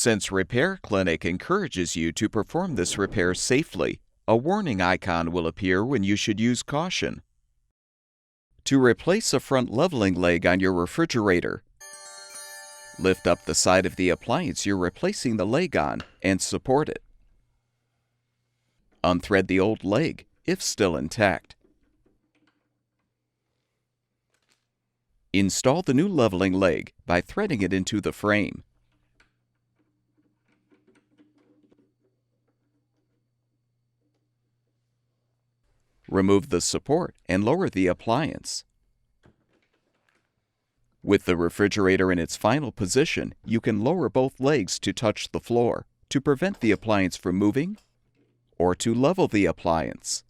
Since Repair Clinic encourages you to perform this repair safely, a warning icon will appear when you should use caution. To replace a front leveling leg on your refrigerator, lift up the side of the appliance you're replacing the leg on and support it. Unthread the old leg, if still intact. Install the new leveling leg by threading it into the frame. Remove the support and lower the appliance. With the refrigerator in its final position, you can lower both legs to touch the floor to prevent the appliance from moving or to level the appliance.